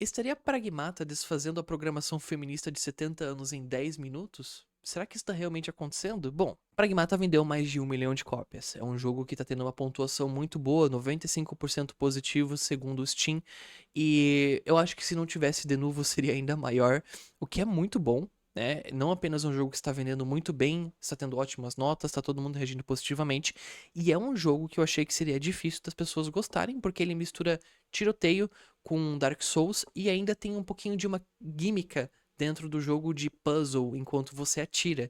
Estaria Pragmata desfazendo a programação feminista de 70 anos em 10 minutos? Será que isso tá realmente acontecendo? Bom, Pragmata vendeu mais de 1 milhão de cópias. É um jogo que tá tendo uma pontuação muito boa, 95% positivo segundo o Steam. E eu acho que se não tivesse de novo seria ainda maior, o que é muito bom. Né? Não apenas um jogo que está vendendo muito bem, está tendo ótimas notas, está todo mundo reagindo positivamente. E é um jogo que eu achei que seria difícil das pessoas gostarem, porque ele mistura tiroteio com Dark Souls e ainda tem um pouquinho de uma gímica dentro do jogo de puzzle enquanto você atira.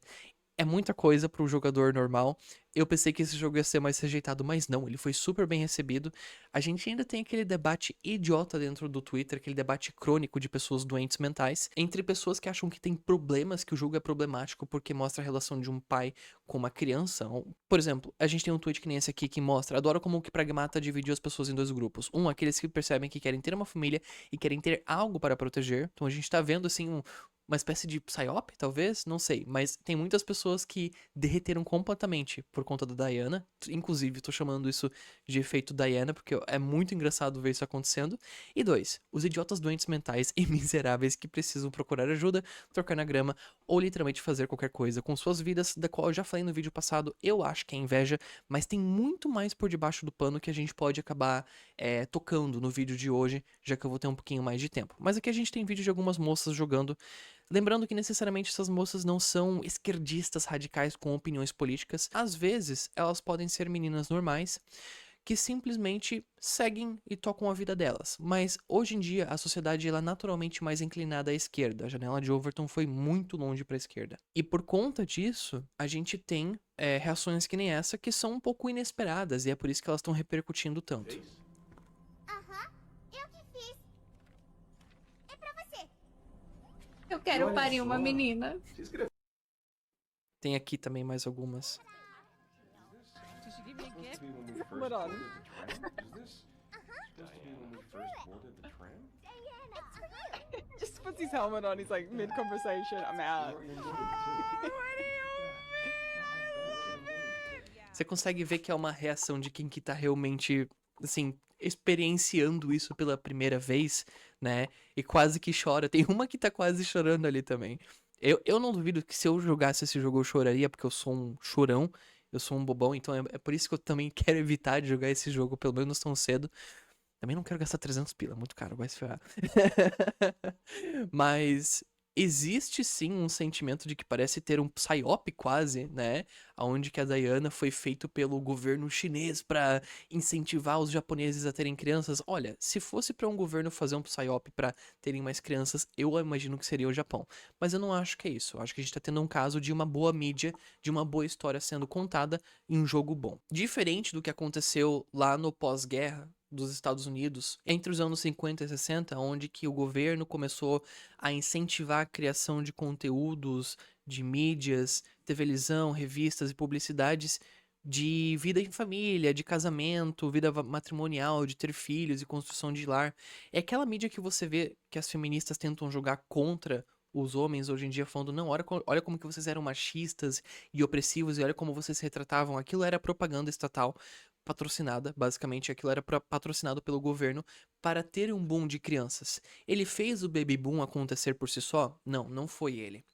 É muita coisa para um jogador normal. Eu pensei que esse jogo ia ser mais rejeitado, mas não, ele foi super bem recebido. A gente ainda tem aquele debate idiota dentro do Twitter, aquele debate crônico de pessoas doentes mentais, entre pessoas que acham que tem problemas, que o jogo é problemático porque mostra a relação de um pai com uma criança. Por exemplo, a gente tem um tweet que nem esse aqui que mostra, adoro como o que Pragmata dividiu as pessoas em dois grupos. Um, aqueles que percebem que querem ter uma família e querem ter algo para proteger. Então a gente tá vendo assim uma espécie de psyop, talvez, não sei, mas tem muitas pessoas que derreteram completamente por conta da Diana, inclusive tô chamando isso de efeito Diana, porque é muito engraçado ver isso acontecendo. E dois, os idiotas doentes mentais e miseráveis que precisam procurar ajuda, trocar na grama ou literalmente fazer qualquer coisa com suas vidas, da qual eu já falei no vídeo passado, eu acho que é inveja, mas tem muito mais por debaixo do pano que a gente pode acabar tocando no vídeo de hoje, já que eu vou ter um pouquinho mais de tempo. Mas aqui a gente tem vídeo de algumas moças jogando. Lembrando que necessariamente essas moças não são esquerdistas radicais com opiniões políticas. Às vezes, elas podem ser meninas normais que simplesmente seguem e tocam a vida delas. Mas hoje em dia a sociedade ela é naturalmente mais inclinada à esquerda. A janela de Overton foi muito longe para a esquerda. E por conta disso, a gente tem reações que nem essa que são um pouco inesperadas e é por isso que elas estão repercutindo tanto. Aham, eu que fiz. É pra você. Eu quero parir uma menina. Tem aqui também mais algumas. Did she give me a gift? Hold on. Just puts his helmet on, he's like mid conversation, I'm out. Você consegue ver que é uma reação de quem que tá realmente, assim, experienciando isso pela primeira vez, né? E quase que chora. Tem uma que tá quase chorando ali também. Eu não duvido que se eu jogasse esse jogo eu choraria, porque eu sou um chorão, eu sou um bobão, então é por isso que eu também quero evitar de jogar esse jogo, pelo menos tão cedo. Também não quero gastar 300 pila, muito caro, vai se ferrar. Mas existe sim um sentimento de que parece ter um psyop quase, né? Onde que a Diana foi feito pelo governo chinês pra incentivar os japoneses a terem crianças. Olha, se fosse pra um governo fazer um psyop pra terem mais crianças, eu imagino que seria o Japão. Mas eu não acho que é isso. Eu acho que a gente tá tendo um caso de uma boa mídia, de uma boa história sendo contada em um jogo bom. Diferente do que aconteceu lá no pós-guerra dos Estados Unidos, entre os anos 50 e 60, onde que o governo começou a incentivar a criação de conteúdos, de mídias, televisão, revistas e publicidades de vida em família, de casamento, vida matrimonial, de ter filhos e construção de lar. É aquela mídia que você vê que as feministas tentam jogar contra os homens hoje em dia, falando, não, olha como que vocês eram machistas e opressivos, e olha como vocês se retratavam. Aquilo era propaganda estatal patrocinada, basicamente, aquilo era patrocinado pelo governo para ter um boom de crianças. Ele fez o baby boom acontecer por si só? Não, não foi ele.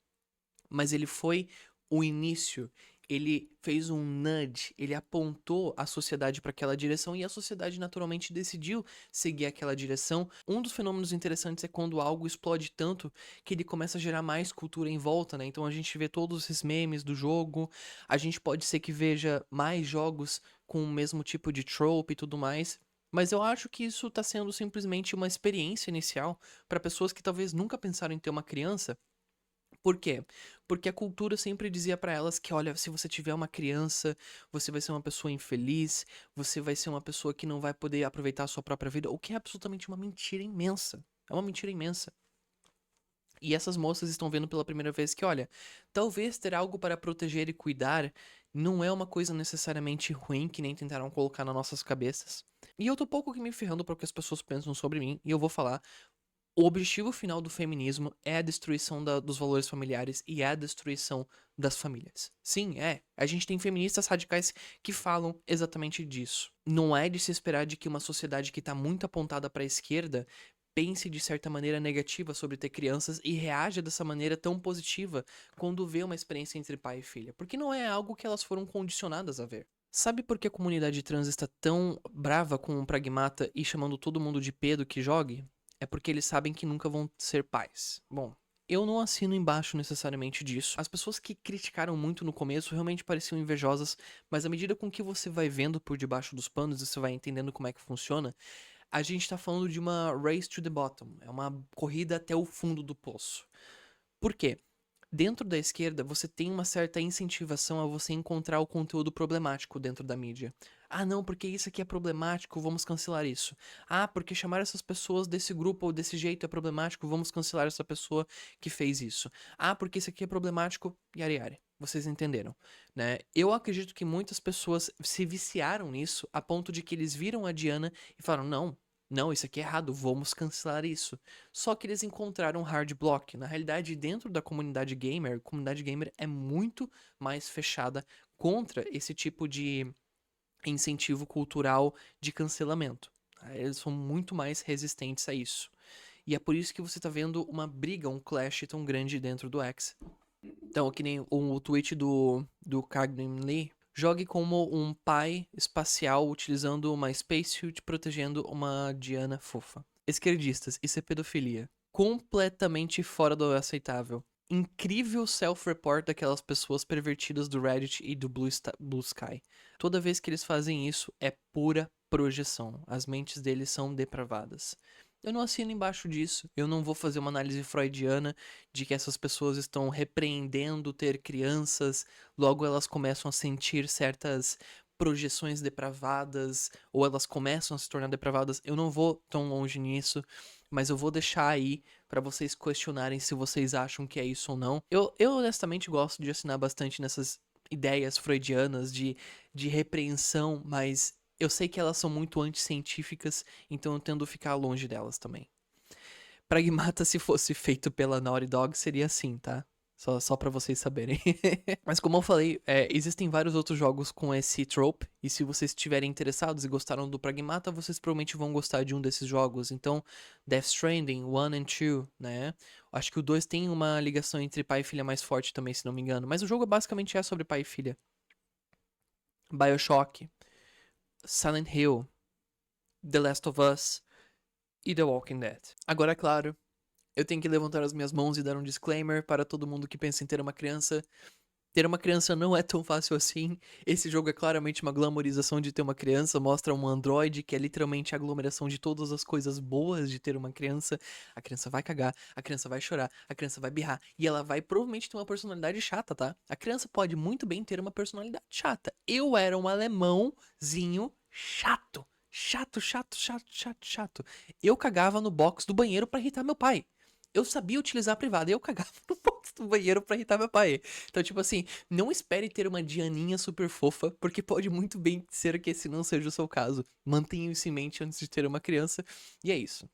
Mas ele foi o início. Ele fez um nudge, ele apontou a sociedade para aquela direção e a sociedade naturalmente decidiu seguir aquela direção. Um dos fenômenos interessantes é quando algo explode tanto que ele começa a gerar mais cultura em volta, né? Então a gente vê todos esses memes do jogo, a gente pode ser que veja mais jogos com o mesmo tipo de trope e tudo mais. Mas eu acho que isso tá sendo simplesmente uma experiência inicial para pessoas que talvez nunca pensaram em ter uma criança. Por quê? Porque a cultura sempre dizia pra elas que, olha, se você tiver uma criança, você vai ser uma pessoa infeliz, você vai ser uma pessoa que não vai poder aproveitar a sua própria vida, o que é absolutamente uma mentira imensa. É uma mentira imensa. E essas moças estão vendo pela primeira vez que, olha, talvez ter algo para proteger e cuidar não é uma coisa necessariamente ruim que nem tentaram colocar nas nossas cabeças. E eu tô pouco que me ferrando para o que as pessoas pensam sobre mim, e eu vou falar. O objetivo final do feminismo é a destruição dos valores familiares e é a destruição das famílias. Sim, é. A gente tem feministas radicais que falam exatamente disso. Não é de se esperar de que uma sociedade que está muito apontada para a esquerda pense de certa maneira negativa sobre ter crianças e reaja dessa maneira tão positiva quando vê uma experiência entre pai e filha, porque não é algo que elas foram condicionadas a ver. Sabe por que a comunidade trans está tão brava com o Pragmata e chamando todo mundo de pedo que jogue? É porque eles sabem que nunca vão ser pais. Bom, eu não assino embaixo necessariamente disso. As pessoas que criticaram muito no começo realmente pareciam invejosas, mas à medida com que você vai vendo por debaixo dos panos e você vai entendendo como é que funciona, a gente tá falando de uma race to the bottom. É uma corrida até o fundo do poço. Por quê? Dentro da esquerda, você tem uma certa incentivação a você encontrar o conteúdo problemático dentro da mídia. Ah, não, porque isso aqui é problemático, vamos cancelar isso. Ah, porque chamar essas pessoas desse grupo ou desse jeito é problemático, vamos cancelar essa pessoa que fez isso. Ah, porque isso aqui é problemático, yari yari. Vocês entenderam, né? Eu acredito que muitas pessoas se viciaram nisso a ponto de que eles viram a Diana e falaram, não, isso aqui é errado, vamos cancelar isso. Só que eles encontraram um hard block. Na realidade, dentro da comunidade gamer, a comunidade gamer é muito mais fechada contra esse tipo de incentivo cultural de cancelamento. Eles são muito mais resistentes a isso. E é por isso que você tá vendo uma briga, um clash tão grande dentro do X. Então, que nem o tweet do Cagnan Lee, jogue como um pai espacial utilizando uma spacesuit protegendo uma Diana fofa. Esquerdistas, isso é pedofilia. Completamente fora do aceitável. Incrível self-report daquelas pessoas pervertidas do Reddit e do Blue Sky. Toda vez que eles fazem isso, é pura projeção. As mentes deles são depravadas. Eu não assino embaixo disso. Eu não vou fazer uma análise freudiana de que essas pessoas estão repreendendo ter crianças, logo elas começam a sentir certas projeções depravadas, ou elas começam a se tornar depravadas. Eu não vou tão longe nisso, mas eu vou deixar aí pra vocês questionarem se vocês acham que é isso ou não. Eu honestamente gosto de assinar bastante nessas ideias freudianas de repreensão, mas eu sei que elas são muito anticientíficas, então eu tendo a ficar longe delas também. Pragmata, se fosse feito pela Naughty Dog, seria assim, tá? Só pra vocês saberem. Mas como eu falei, existem vários outros jogos com esse trope, e se vocês estiverem interessados e gostaram do Pragmata, vocês provavelmente vão gostar de um desses jogos. Então, Death Stranding, 1 and 2, né? Acho que o 2 tem uma ligação entre pai e filha mais forte também, se não me engano. Mas o jogo basicamente é sobre pai e filha. BioShock, Silent Hill, The Last of Us e The Walking Dead. Agora, é claro, eu tenho que levantar as minhas mãos e dar um disclaimer para todo mundo que pensa em ter uma criança. Ter uma criança não é tão fácil assim. Esse jogo é claramente uma glamorização de ter uma criança. Mostra um androide que é literalmente a aglomeração de todas as coisas boas de ter uma criança. A criança vai cagar, a criança vai chorar, a criança vai birrar. E ela vai provavelmente ter uma personalidade chata, tá? A criança pode muito bem ter uma personalidade chata. Eu era um alemãozinho chato. Chato. Eu cagava no box do banheiro pra irritar meu pai. Eu sabia utilizar a privada e eu cagava no box do banheiro pra irritar meu pai. Então, tipo assim, não espere ter uma Dianinha super fofa, porque pode muito bem ser que esse não seja o seu caso. Mantenha isso em mente antes de ter uma criança. E é isso.